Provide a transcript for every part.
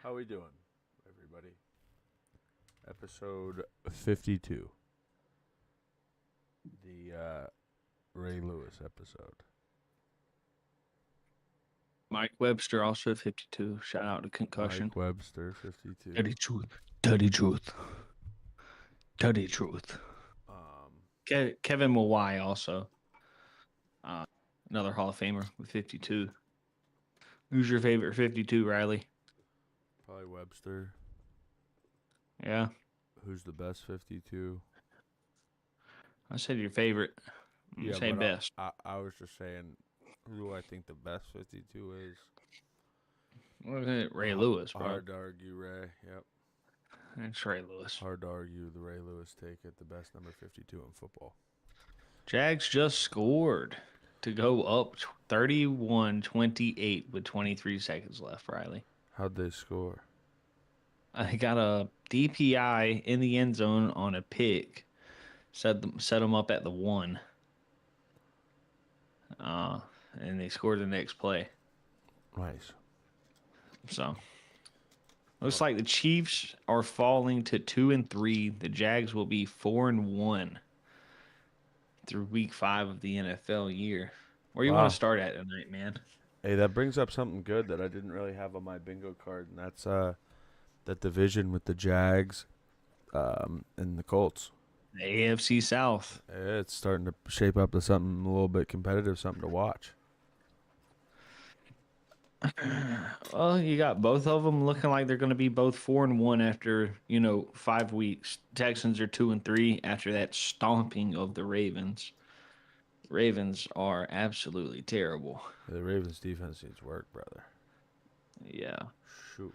How we doing, everybody? Episode 52. The Ray Lewis episode. Mike Webster also 52. Shout out to Concussion. Mike Webster, 52. Dirty truth. Dirty truth. Dirty truth. Kevin Mawai also. Another Hall of Famer with 52. Who's your favorite 52, Riley? Probably Webster. Yeah. Who's the best 52? I said your favorite. You say best. I was just saying who do I think the best 52 is. Ray Lewis, bro. Hard to argue Ray. Yep. It's Ray Lewis. Hard to argue the Ray Lewis take it, the best number 52 in football. Jags just scored to go up 31-28 with 23 seconds left, Riley. How'd they score? I got a DPI in the end zone on a pick. Set them up at the 1. And they scored the next play. Nice. So looks like the Chiefs are falling to 2-3. The Jags will be 4-1 through week 5 of the NFL year. Where you want to start at tonight, man? Hey, that brings up something good that I didn't really have on my bingo card, and that's that division with the Jags and the Colts. The AFC South. It's starting to shape up to something a little bit competitive, something to watch. Well, you got both of them looking like they're going to be both 4-1 after 5 weeks. Texans are 2-3 after that stomping of the Ravens. Ravens are absolutely terrible. The Ravens defense needs work, brother. Yeah. Shoot.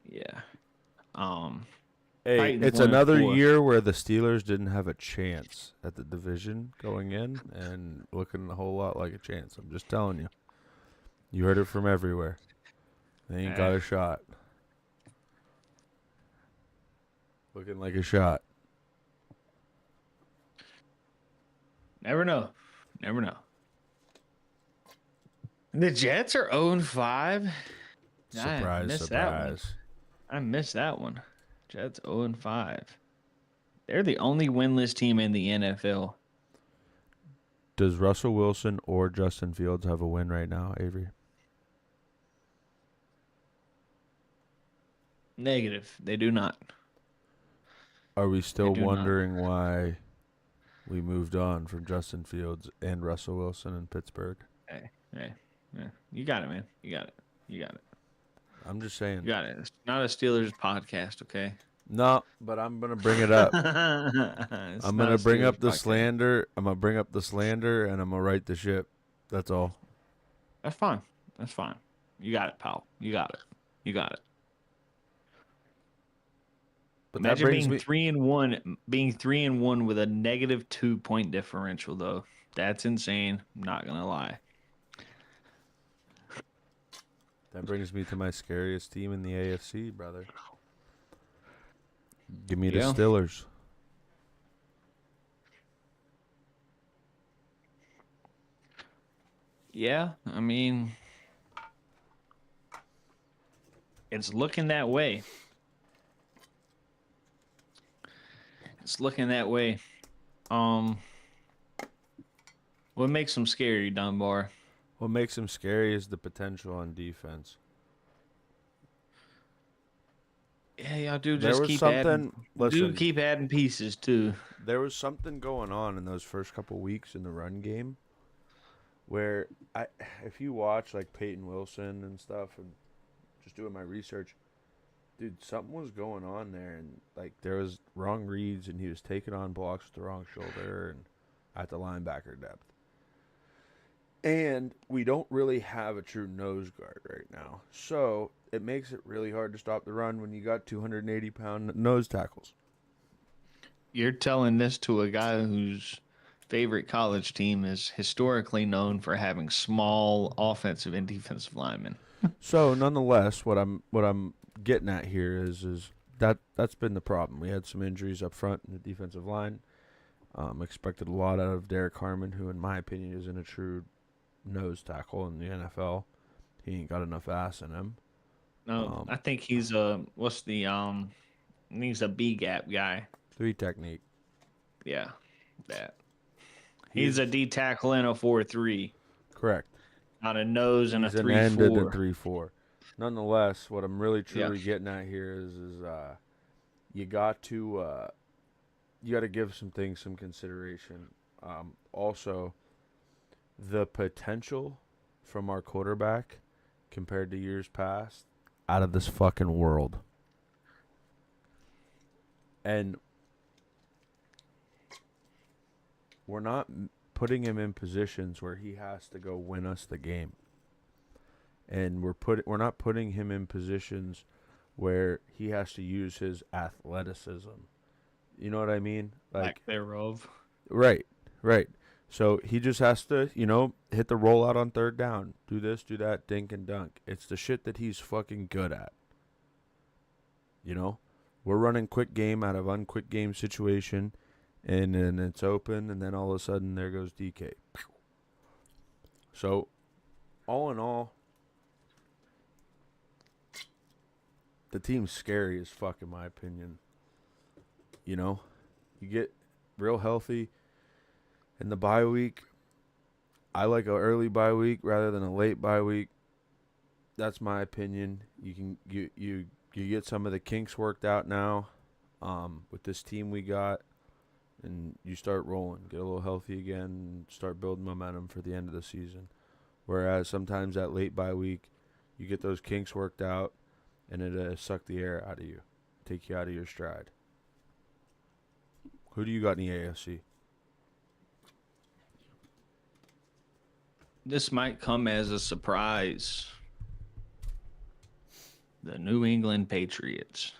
Yeah. Hey, Titans it's another year where the Steelers didn't have a chance at the division going in and looking a whole lot like a chance. I'm just telling you. You heard it from everywhere. They ain't got a shot. Looking like a shot. Never know. Never know. The Jets are 0-5. Surprise. I missed that one. Jets 0-5. They're the only winless team in the NFL. Does Russell Wilson or Justin Fields have a win right now, Avery? Negative. They do not. Are we still wondering why we moved on from Justin Fields and Russell Wilson in Pittsburgh? Hey. You got it, man. You got it. I'm just saying. You got it. It's not a Steelers podcast, okay? No, but I'm going to bring it up. I'm going to bring up the slander. I'm going to bring up the slander, and I'm going to right the ship. That's all. That's fine. You got it, pal. You got it. But imagine being 3-1, being 3-1 with a negative 2-point differential, though. That's insane. I'm not gonna lie. That brings me to my scariest team in the AFC, brother. Give me the Steelers. Yeah, I mean, it's looking that way. What makes them scary, Dunbar? What makes them scary is the potential on defense. Yeah, y'all do just keep adding. Keep adding pieces too. There was something going on in those first couple weeks in the run game, where if you watch like Peyton Wilson and stuff, and just doing my research, dude, something was going on there, and like there was wrong reads, and he was taking on blocks with the wrong shoulder and at the linebacker depth. And we don't really have a true nose guard right now. So it makes it really hard to stop the run when you got 280-pound nose tackles. You're telling this to a guy whose favorite college team is historically known for having small offensive and defensive linemen. So nonetheless, what I'm getting at here is that's been the problem. We had some injuries up front in the defensive line. Expected a lot out of Derek Harmon, who in my opinion isn't a true nose tackle in the NFL. He ain't got enough ass in him. No, Um, I think he's what's the he's a B gap guy. three technique. Yeah, that. He's He's a D tackle in a 4-3, correct. not a nose and a He's an three end in a four. 3-4. Nonetheless, what I'm really Yeah, truly getting at here is you got to you got to give some things some consideration. Also, the potential from our quarterback compared to years past, out of this fucking world. And we're not putting him in positions where he has to go win us the game. And we're not putting him in positions where he has to use his athleticism. You know what I mean? lack Like thereof. right, right. So he just has to, hit the rollout on third down. Do this, do that, dink and dunk. It's the shit that he's fucking good at. You know? We're running quick game out of unquick game situation, and then it's open, and then all of a sudden there goes DK. So, all in all, the team's scary as fuck, in my opinion. You know? You get real healthy in the bye week. I like an early bye week rather than a late bye week. That's my opinion. You get some of the kinks worked out now, with this team we got, and you start rolling, get a little healthy again, and start building momentum for the end of the season. Whereas sometimes that late bye week, you get those kinks worked out, and it suck the air out of you, take you out of your stride. Who do you got in the AFC? This might come as a surprise. The New England Patriots.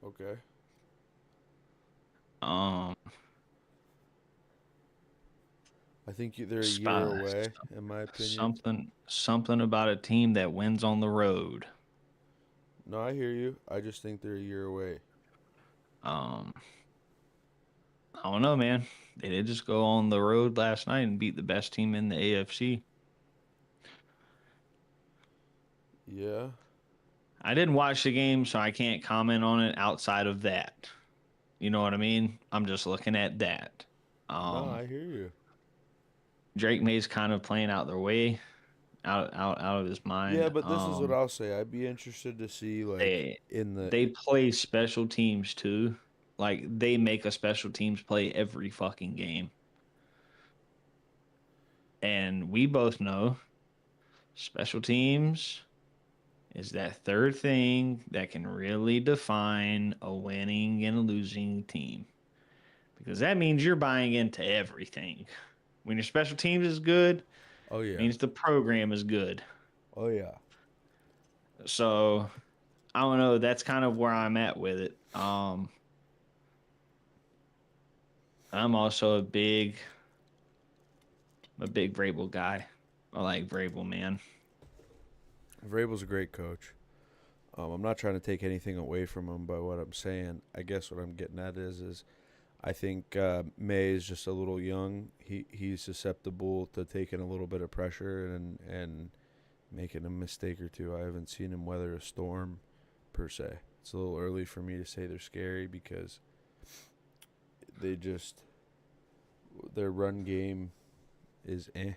Okay. Um, I think they're a year spot, away, in my opinion. something about a team that wins on the road. No, I hear you. I just think they're a year away. Um, I don't know, man. They did just go on the road last night and beat the best team in the AFC. Yeah. I didn't watch the game, so I can't comment on it outside of that. You know what I mean? I'm just looking at that. No, Um, I hear you. Drake May's kind of playing out their way, out of his Yeah, mind. but this is what I'll say. I'd be interested to see, like, They in the. they play special teams too. Like they make a special teams play every fucking game. And we both know special teams is that third thing that can really define a winning and a losing team. Because that means you're buying into everything. When your special teams is good, Oh, yeah. means the program is good. Oh, yeah. So I don't know. That's kind of where I'm at with it. I'm also a big Vrabel guy. I like Vrabel, man. Vrabel's a great coach. I'm not trying to take anything away from him, but what I'm saying, I guess what I'm getting at is I think May is just a little young. He's susceptible to taking a little bit of pressure and making a mistake or two. I haven't seen him weather a storm per se. It's a little early for me to say they're scary because they just their run game is Yeah,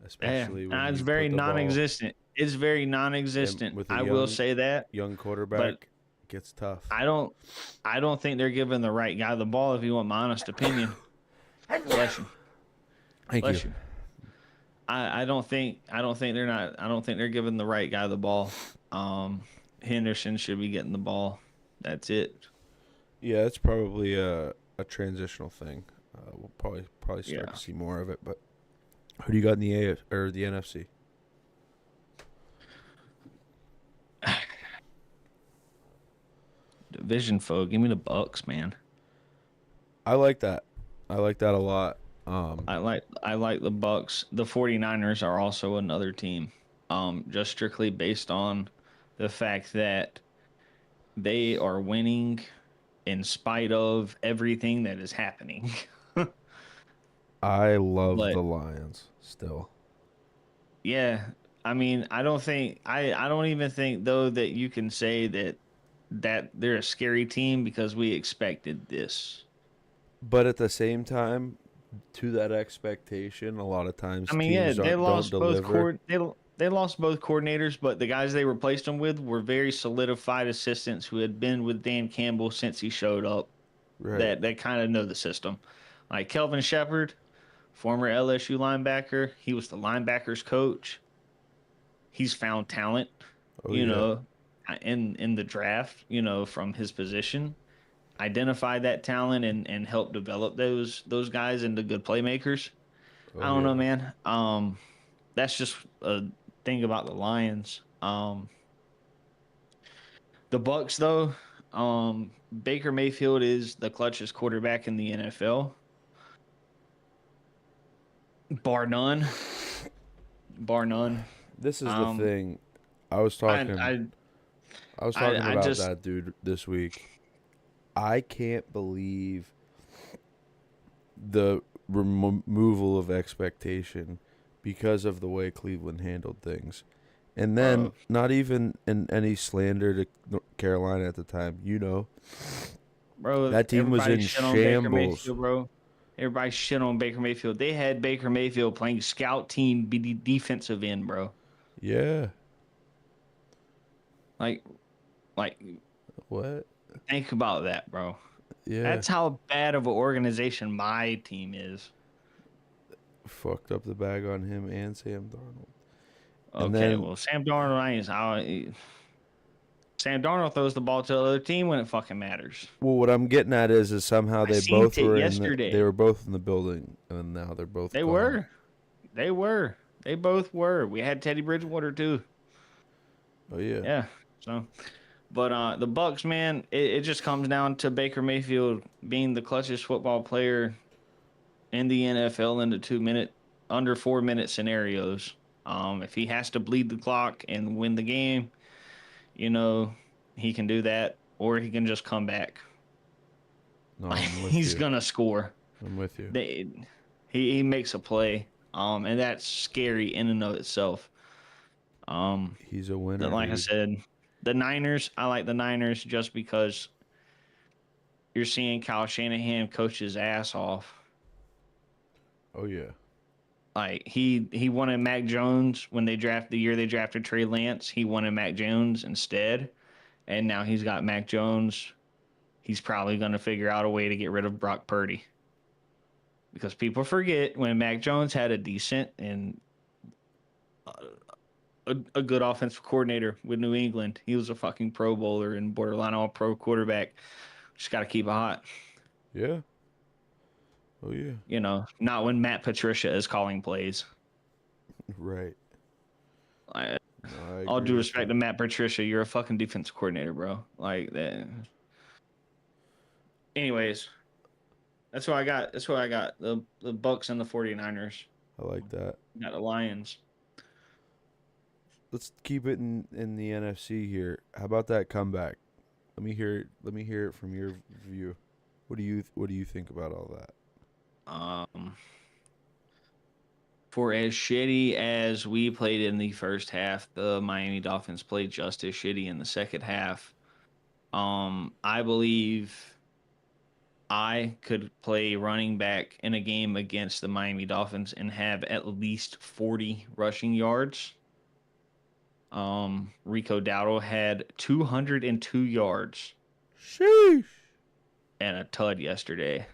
especially when it's you very put the ball non-existent. It's very non-existent. with a I will young say that, young but quarterback. It gets tough. I don't. I don't think they're giving the right guy the ball. If you want my honest opinion, bless you, Thank you. bless you. I don't think. I don't think they're not. I don't think they're giving the right guy the ball. Henderson should be getting the ball. That's it. Yeah, it's probably a transitional thing. We'll probably start Yeah. to see more of it. But who do you got in the A or the NFC? Division foe. Give me the Bucks, man. I like that. I like that a lot. I like the Bucks. The 49ers are also another team. Just strictly based on the fact that they are winning in spite of everything that is happening. I love But the Lions still. yeah, I mean, I don't even think though that you can say that they're a scary team because we expected this. But at the same time, to that expectation, a lot of I times mean, yeah, teams they don't lost both deliver. they lost both coordinators, but the guys they replaced them with were very solidified assistants who had been with Dan Campbell since he showed up. Right. That kind of know the system. Like Kelvin Shepard, former LSU linebacker, he was the linebackers coach. He's found talent, Oh you yeah. know, in the draft, from his position, identify that talent and help develop those guys into good playmakers. I Oh don't know, yeah. man. That's just a thing about the Lions. The Bucks, though, Baker Mayfield is the clutchest quarterback in the NFL, bar none, bar none. This is the Um, thing. I was I talking I I was talking I about just, that dude this week. I can't believe the removal of expectation because of the way Cleveland handled things. And then, bro, not even in any slander to Carolina at the time, that team was everybody in shit on Baker shambles. Mayfield, bro. Everybody shit on Baker Mayfield. They had Baker Mayfield playing scout team, be the defensive end, bro. Yeah. Like, like, What? think about that, bro. Yeah. That's how bad of an organization my team is. Fucked up the bag on him and Sam Darnold. And Okay, then, well, Sam Darnold throws the ball to the other team when it fucking matters. well, what I'm getting at is somehow I seen it they yesterday. were both in the building, and now they're both They gone. were. They were. They both were. We had Teddy Bridgewater too. Oh yeah. Yeah. So, but the Bucks, man, it just comes down to Baker Mayfield being the clutchest football player in the NFL in the 2 minute, under 4 minute scenarios. If he has to bleed the clock and win the game, you know, he can do that, or he can just come back. No, I'm with He's you. gonna score. I'm with you. They, he makes a play, and that's scary in and of itself. Um, He's a winner, like I dude. said, the Niners. I like the Niners just because you're seeing Kyle Shanahan coach his ass off. Oh yeah. Like he wanted Mac Jones when the year they drafted Trey Lance. He wanted Mac Jones instead, and now he's got Mac Jones. He's probably going to figure out a way to get rid of Brock Purdy because people forget when Mac Jones had a decent and a good offensive coordinator with New England. He was a fucking Pro Bowler and borderline all pro quarterback. Just got to keep it hot. Yeah. Oh yeah. Not when Matt Patricia is calling plays. Right. I, No, I all agree due with respect you. to Matt Patricia, you're a fucking defense coordinator, bro. Like that. Anyways, that's what I got. That's what I got. The Bucks and the 49ers. I like that. Got the Lions. Let's keep it in the NFC here. How about that comeback? Let me hear it from your view. What do you think about all that? Um, for as shitty as we played in the first half, the Miami Dolphins played just as shitty in the second half. I believe I could play running back in a game against the Miami Dolphins and have at least 40 rushing yards. Rico Dowdle had 202 yards Sheesh. and a tud yesterday.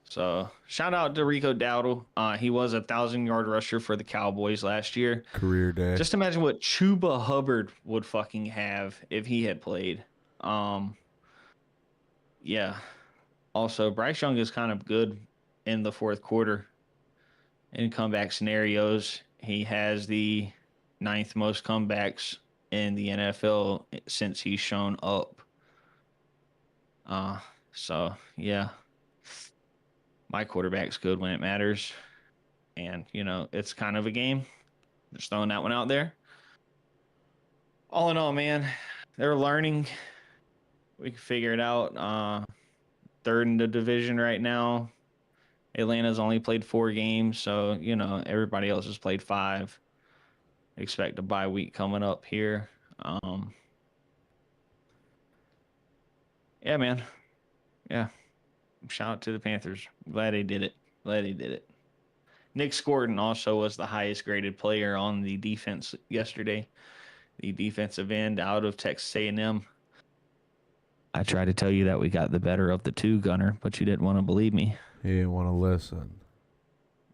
So shout out to Rico Dowdle. He was 1,000 yard rusher for the Cowboys last year. Career day. Just imagine what Chuba Hubbard would fucking have if he had played. Um, yeah. Also, Bryce Young is kind of good in the fourth quarter in comeback scenarios. He has the ninth most comebacks in the NFL since he's shown up. Uh, so yeah, my quarterback's good when it matters, and it's kind of a game. Just throwing that one out there. All in all, man, they're learning. We can figure it out. Third in the division right now. Atlanta's only played 4 games, so everybody else has played 5. Expect a bye week coming up here. Yeah, man. Yeah. Shout out to the Panthers. Glad they did it. Glad they did it. Nick Gordon also was the highest graded player on the defense yesterday. The defensive end out of Texas A&M. I tried to tell you that we got the better of the two, Gunner, but you didn't want to believe me. He didn't want to listen.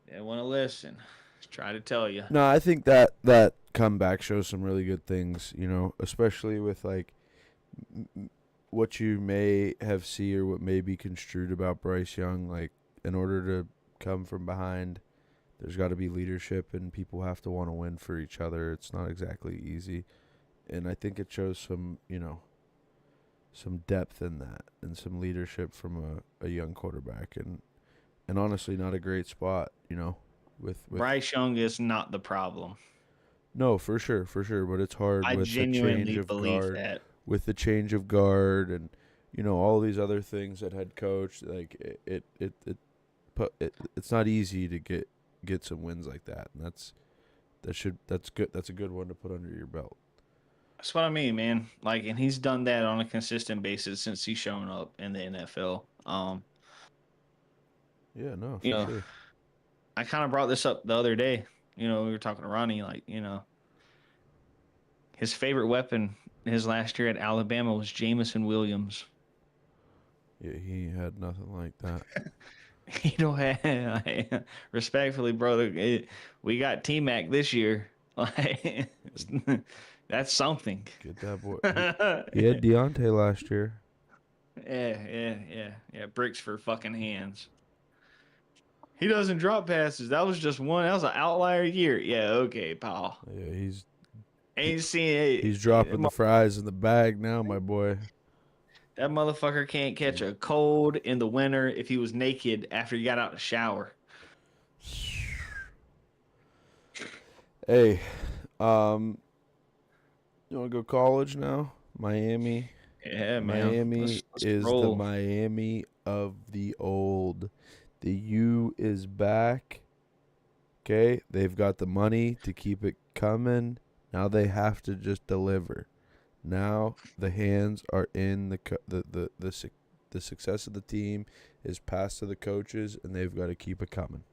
Didn't want to listen. Try to tell you. No, I think that comeback shows some really good things, especially with like what you may have see or what may be construed about Bryce Young. Like, in order to come from behind, there's got to be leadership, and people have to want to win for each other. It's not exactly easy, and I think it shows some depth in that and some leadership from a young quarterback, and honestly, not a great spot, with Bryce Young is not the problem. no, for sure, but it's hard I with the change genuinely of believe guard, that. and all these other things that head coach, like it's not easy to get some wins like that, and that's good. That's a good one to put under your belt. That's what I mean, man. Like, and he's done that on a consistent basis since he's shown up in the NFL. Yeah, no, You for know, sure. I kind of brought this up the other day. We were talking to Ronnie, like, his favorite weapon his last year at Alabama was Jamison Williams. Yeah, he had nothing like that. Respectfully, brother, we got T-Mac this year. Like, that's something. Get that boy. He had Deontay last year. Yeah. Bricks for fucking hands. He doesn't drop passes. That was just one. That was an outlier year. Yeah, okay, pal. Yeah, Ain't seen he's it. dropping the fries in the bag now, my boy. That motherfucker can't catch a cold in the winter if he was naked after he got out of the shower. Hey, you want to go college now? Miami. Yeah, man. Miami Let's is the roll. Miami of the old. The U is back. Okay, they've got the money to keep it coming. Now they have to just deliver. Now the hands are in the success of the team is passed to the coaches, and they've got to keep it coming.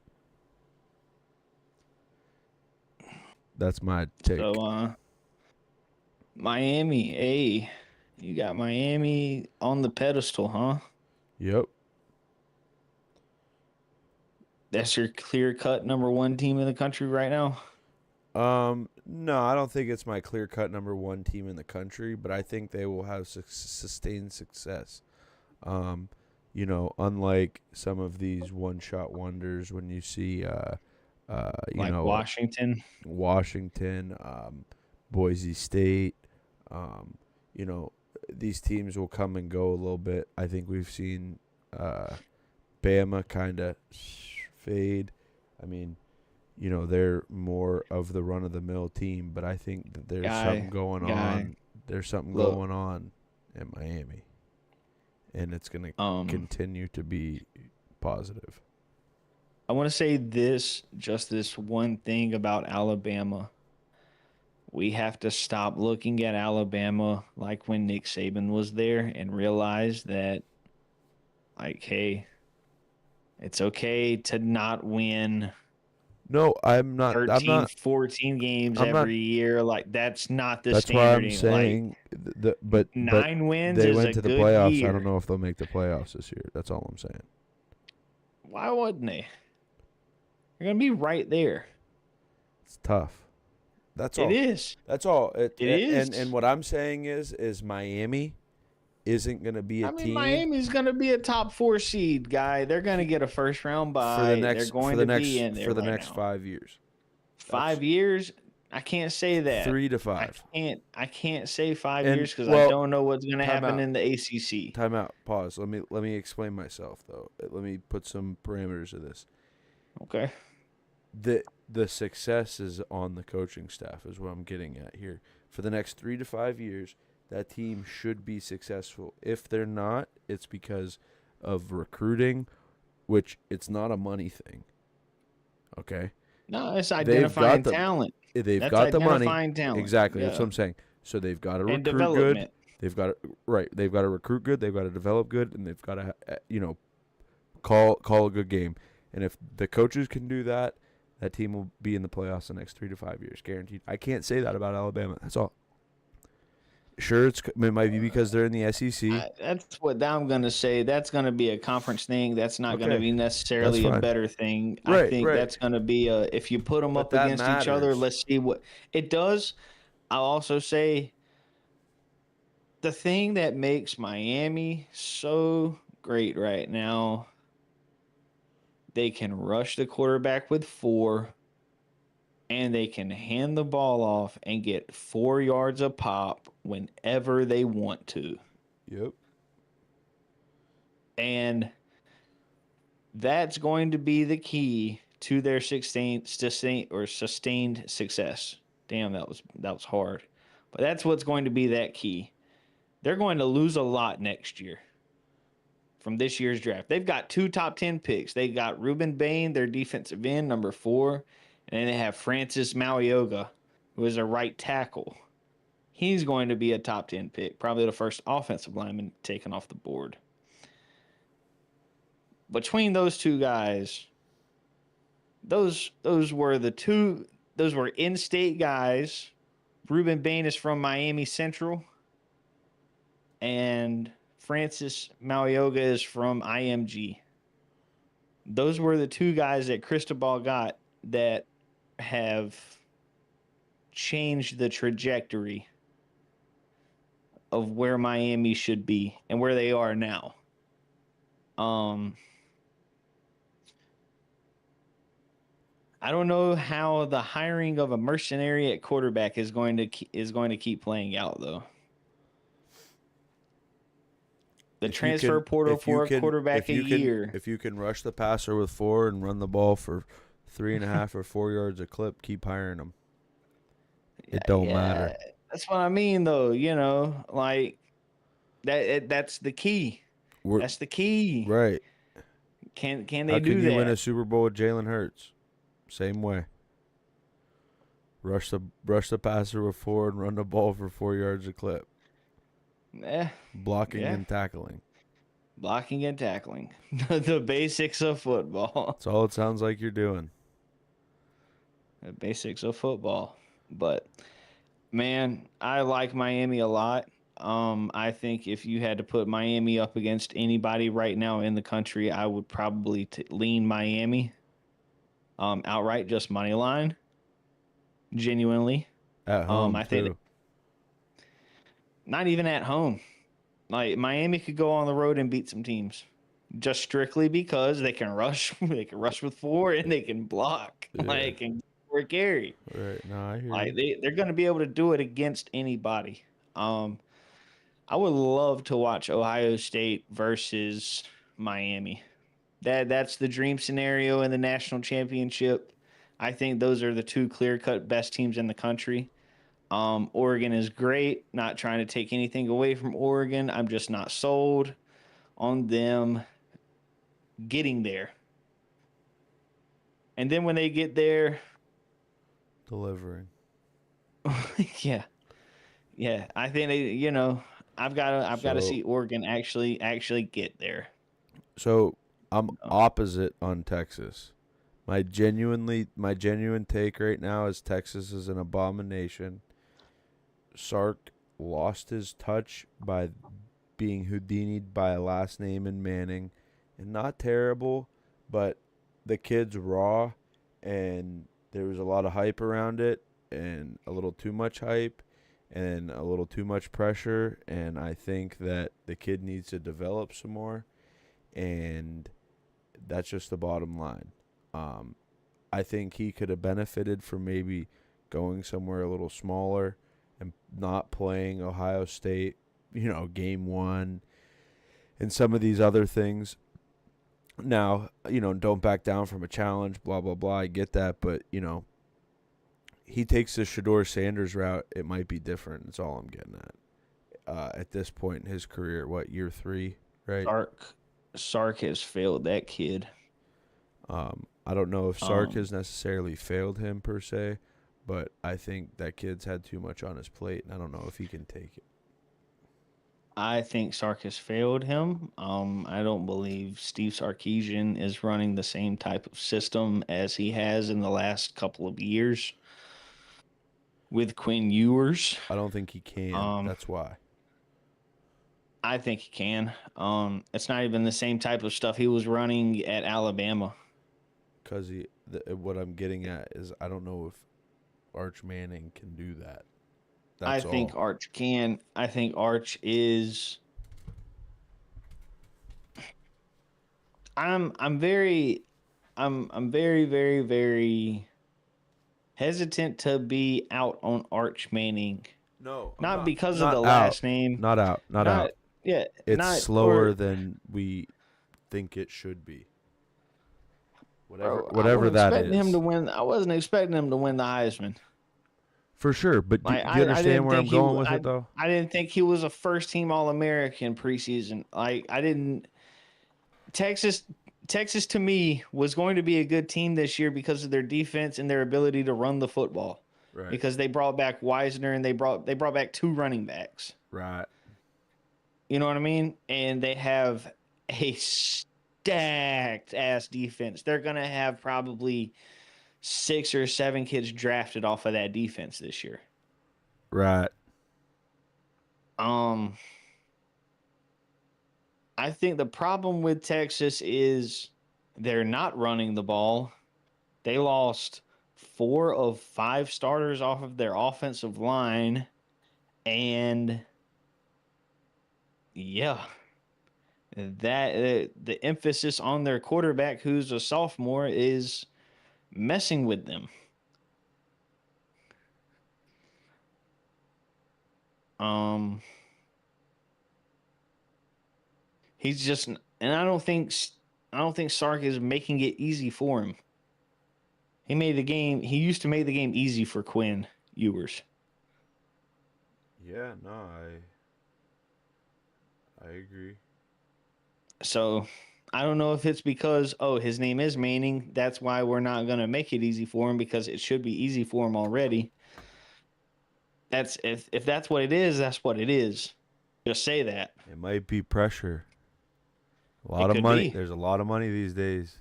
That's my take. So, Miami, hey, you got Miami on the pedestal, huh? Yep. That's your clear-cut number one team in the country right now? No, I don't think it's my clear-cut number one team in the country, but I think they will have sustained success. Unlike some of these one-shot wonders when you see, Like Washington? Washington, Boise State, you know, these teams will come and go a little bit. I think we've seen Bama kind of fade. I mean, they're more of the run-of-the-mill team, but I think that there's something going on. There's something going on in Miami, and it's going to continue to be positive. I want to say just this one thing about Alabama. We have to stop looking at Alabama like when Nick Saban was there and realize that, like, hey, it's okay to not win No, I'm not. 14 games I'm not, every year. Like, that's not the That's why I'm standard. saying. But 9 wins they is went a to the good playoffs. year. I don't know if they'll make the playoffs this year. That's all I'm saying. Why wouldn't they? They're gonna be right there. It's tough. That's all. It is. That's all. It is. And what I'm saying is Miami isn't going to be a team. Miami's going to be a top 4 seed, guy. They're going to get a first round bye. They're going to be in there for the right next now. 5 years. 5 years? I can't say that. 3 to 5. I can't say 5 years because I don't know what's going to happen in the ACC. Time out. Pause. Let me explain myself though. Let me put some parameters to this. Okay. The success is on the coaching staff is what I'm getting at here. For the next 3 to 5 years, that team should be successful. If they're not, it's because of recruiting, which it's not a money thing. Okay? No, it's They've got identifying the talent. they've That's got the money. identifying talent. Exactly. That's what Yeah. I'm saying. So they've got to And recruit good. development. They've got to, right. They've got to recruit good. They've got to develop good, and they've got to call a good game. And if the coaches can do that, that team will be in the playoffs the next 3 to 5 years, guaranteed. I can't say that about Alabama. That's all. Sure, it might be because they're in the SEC. That's what I'm going to say. That's going to be a conference thing. That's not going to Okay, be that's necessarily a fine. better thing. I Right, think right. that's going to be if you put them But up that against each other, matters. let's see what it does. I'll also say the thing that makes Miami so great right now, they can rush the quarterback with 4 and they can hand the ball off and get 4 yards a pop whenever they want to. Yep. And that's going to be the key to their sustained success. Damn, that was hard. But that's what's going to be that key. They're going to lose a lot next year from this year's draft. They've got 2 top 10 picks. They got Ruben Bain, their defensive end, number 4, and then they have Francis Malioga, who is a right tackle. He's going to be a top 10 pick, probably the first offensive lineman taken off the board. Between those 2 guys, those were in-state guys. Ruben Bain is from Miami Central, and Francis Malioga is from IMG. Those were the 2 guys that Cristobal got that have changed the trajectory of where Miami should be and where they are now. I don't know how the hiring of a mercenary at quarterback is going to keep playing out though. The If you transfer can, portal if you for a can, quarterback if a you can, year. if you can rush the passer with 4 and run the ball for 3.5 or 4 yards a clip, keep hiring them. It don't Yeah, matter. that's what I mean though. Like that's the key. We're That's the key. right. Can How they can do you win a that? Super Bowl with Jalen Hurts? Same way. Rush the passer with 4 and run the ball for 4 yards a clip. Eh, Blocking yeah. and tackling. Blocking and tackling. The basics of football. That's all it sounds like you're doing. The basics of football. But man, I like Miami a lot. I think if you had to put Miami up against anybody right now in the country, I would probably lean Miami. Outright, just money line. Genuinely, At home I think too. not even at home. Like Miami could go on the road and beat some teams, just strictly because they can rush. They can rush with 4 and they can block. Yeah. Like and or carry. Right. No, I hear Like you. they're going to be able to do it against anybody. Um, I would love to watch Ohio State versus Miami. That's the dream scenario in the national championship. I think those are the 2 clear-cut best teams in the country. Oregon is great. Not trying to take anything away from Oregon. I'm just not sold on them getting there. And then when they get there, Delivering. yeah, yeah, I think I've got to So see Oregon actually get there. so I'm Oh, opposite on Texas. My genuine take right now is Texas is an abomination. Sark lost his touch by being Houdini'd by a last name in Manning, and not terrible, but the kid's raw, and there was a lot of hype around it, and a little too much hype, and a little too much pressure, and I think that the kid needs to develop some more, and that's just the bottom line. Um, I think he could have benefited from maybe going somewhere a little smaller and not playing Ohio State, game 1 and some of these other things. Now, don't back down from a challenge, blah, blah, blah. I get that, but, he takes the Shador Sanders route, it might be different. That's all I'm getting at this point in his career. What, year 3, right? Sark has failed that kid. I don't know if Sark Um, has necessarily failed him per se, but I think that kid's had too much on his plate, and I don't know if he can take it. I think Sark has failed him. I don't believe Steve Sarkisian is running the same type of system as he has in the last couple of years with Quinn Ewers. I don't think he can. Um, That's why. I think he can. It's not even the same type of stuff he was running at Alabama. Because what I'm getting at is I don't know if Arch Manning can do that. I That's think all. Arch can. I think Arch is. I'm very I'm very very hesitant to be out on Arch Manning. No, I'm Not not. because of Not the out. last name. Not out. Not Not out. yeah, It's not slower or than we think it should be. Whatever bro, whatever that is. I wasn't expecting him to win the Heisman. For sure, but do, Like do you I understand didn't where I'm think going with it though? I didn't think he was a first team All American preseason. Like I didn't Texas Texas to me was going to be a good team this year because of their defense and their ability to run the football. Right. Because they brought back Wisner and they brought back two running backs. Right. You know what I mean? And they have a stacked ass defense. They're gonna have probably 6 or 7 kids drafted off of that defense this year. Right. Um, I think the problem with Texas is they're not running the ball. They lost 4 of 5 starters off of their offensive line. And yeah, that the emphasis on their quarterback, who's a sophomore, is messing with them. Um, he's just, and I don't think Sark is making it easy for him. He made the game. He used to make the game easy for Quinn Ewers. Yeah, no, I agree. So I don't know if it's because his name is Manning. That's why we're not gonna make it easy for him because it should be easy for him already. That's if that's what it is. That's what it is. Just say that. It might be pressure. A It lot of could money. be. There's a lot of money these days.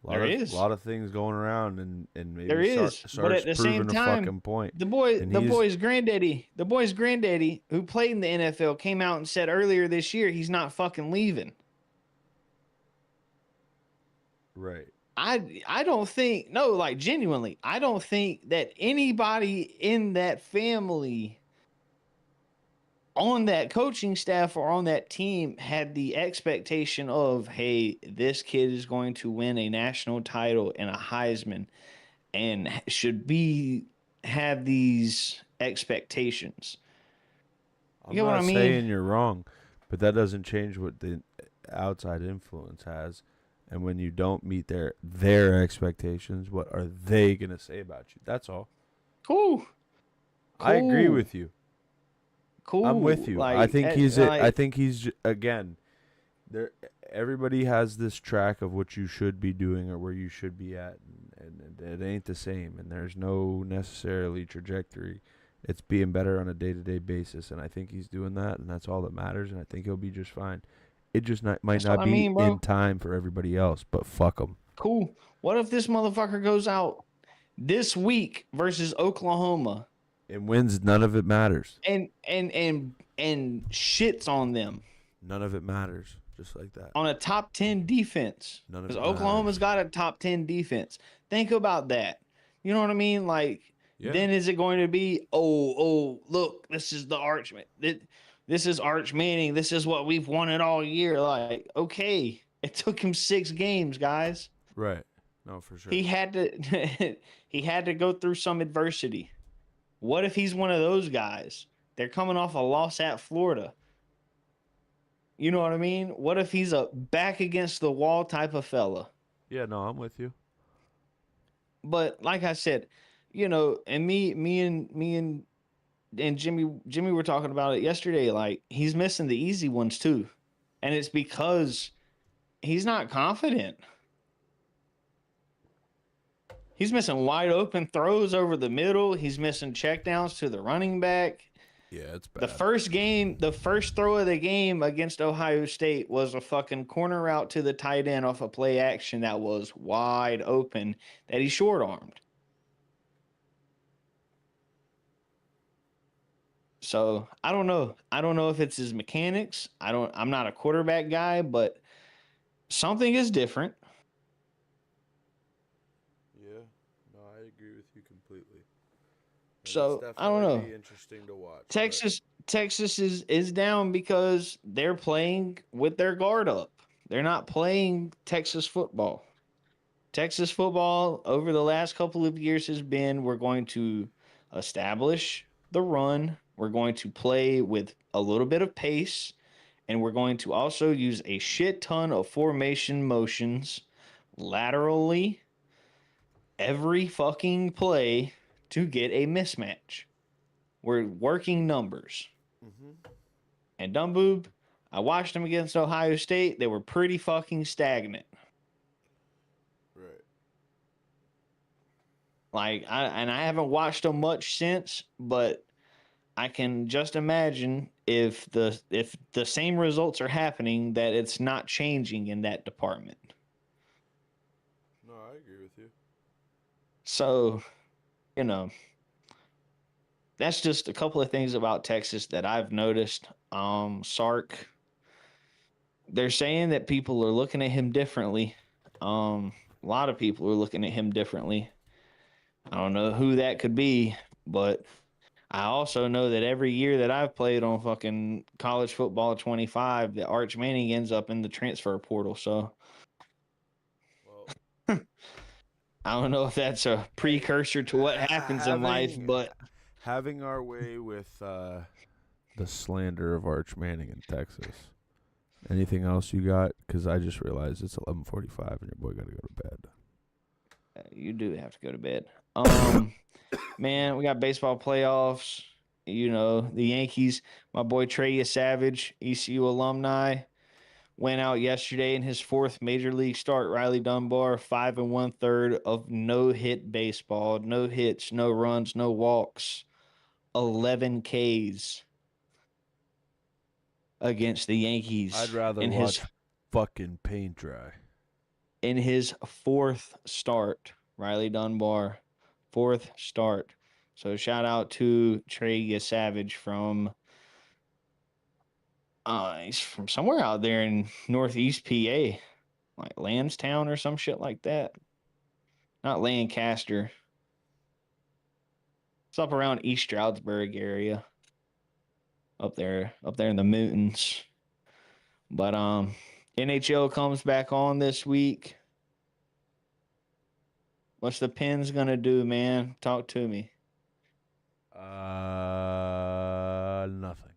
There is. Lot of things going around, and There maybe is. But Sark's at the same proving a time, fucking point. And the he's boy's granddaddy who played in the NFL came out and said earlier this year he's not fucking leaving. right. I don't think no, like genuinely, I don't think that anybody in that family on that coaching staff or on that team had the expectation of, hey, this kid is going to win a national title and a Heisman and should be have these expectations. You I'm get what I not mean? saying you're wrong, but that doesn't change what the outside influence has. And when you don't meet their expectations, what are they gonna say about you? That's all. Cool. I agree Cool. with you. I'm with Cool. you. I think he's it. I Like think again. There, everybody has this track of what you should be doing or where you should be at, and it ain't the same. And there's no necessarily trajectory. It's being better on a day-to-day basis, and I think he's doing that, and that's all that matters. And I think he'll be just fine. It just might that's what not I be mean, in bro. time for everybody else, but fuck them. Cool. What if this motherfucker goes out this week versus Oklahoma And wins, none of it matters. and shits on them None of it matters. Just like that. on a top 10 defense? None of Because it Oklahoma's matters. got a top 10 defense. Think about that. You know what I mean? Like, Yeah. then is it going to be, look, this is the Archman. This is Arch Manning. This is what we've wanted all year. Like, okay. It took him 6 games, guys. Right. No, for sure. He had to he had to go through some adversity. What if he's one of those guys? They're coming off a loss at Florida. You know what I mean? What if he's a back against the wall type of fella? Yeah. No, I'm with you. But like I said, and me and Jimmy were talking about it yesterday. Like he's missing the easy ones too, and it's because he's not confident. He's missing wide open throws over the middle. He's missing checkdowns to the running back. Yeah, it's The bad. first game, the first throw of the game against Ohio State was a fucking corner route to the tight end off a play action that was wide open that he short armed. So I don't know. I don't know if it's his mechanics. I'm not a quarterback guy, but something is different. Yeah, no, I agree with you completely. It's So I don't definitely know. be interesting to watch. But Texas is down because they're playing with their guard up. They're not playing Texas football. Texas football over the last couple of years has been we're going to establish the run, we're going to play with a little bit of pace, and we're going to also use a shit ton of formation motions laterally every fucking play to get a mismatch. We're working numbers. hmm And Dumboob, I watched them against Ohio State. They were pretty fucking stagnant. right, I haven't watched them much since, but I can just imagine if the same results are happening that it's not changing in that department. no, I agree with you. So, you know, that's just a couple of things about Texas that I've noticed. Sark, they're saying that people are looking at him differently. A lot of people are looking at him differently. I don't know who that could be, but I also know that every year that I've played on fucking college football 25, that Arch Manning ends up in the transfer portal. So Well, I don't know if that's a hey, precursor to what happens in life, having but having our way with the slander of Arch Manning in Texas. Anything else you got? Because I just realized it's 11:45 and your boy got to go to bed. you do have to go to bed. Man, we got baseball playoffs. You know, the Yankees, my boy Trey Savage, ECU alumni, went out yesterday in his fourth major league start. Riley Dunbar, 5 1/3 of no hit baseball, no hits, no runs, no walks, 11 Ks against the I'd Yankees rather watch fucking paint dry. in his fourth start. Riley Dunbar, fourth start. So shout out to Trey Savage from he's from somewhere out there in Northeast PA, like Lansdowne or some shit like that. Not Lancaster. It's up around East Stroudsburg area, up there in the mountains. But NHL comes back on this week. What's the Pens gonna do, man? Talk to me. Nothing.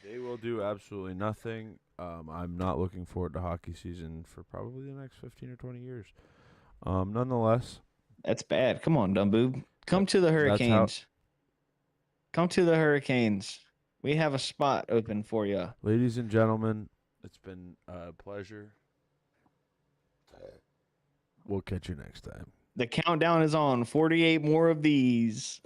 They will do absolutely nothing. I'm not looking forward to hockey season for probably the next 15 or 20 years. Nonetheless, That's bad. Come on, dumb boob. that, Come to the that's how, Hurricanes. Come to the Hurricanes. We have a spot open for you. ladies and gentlemen, it's been a pleasure. We'll catch you next time. The countdown is on. 48 more of these.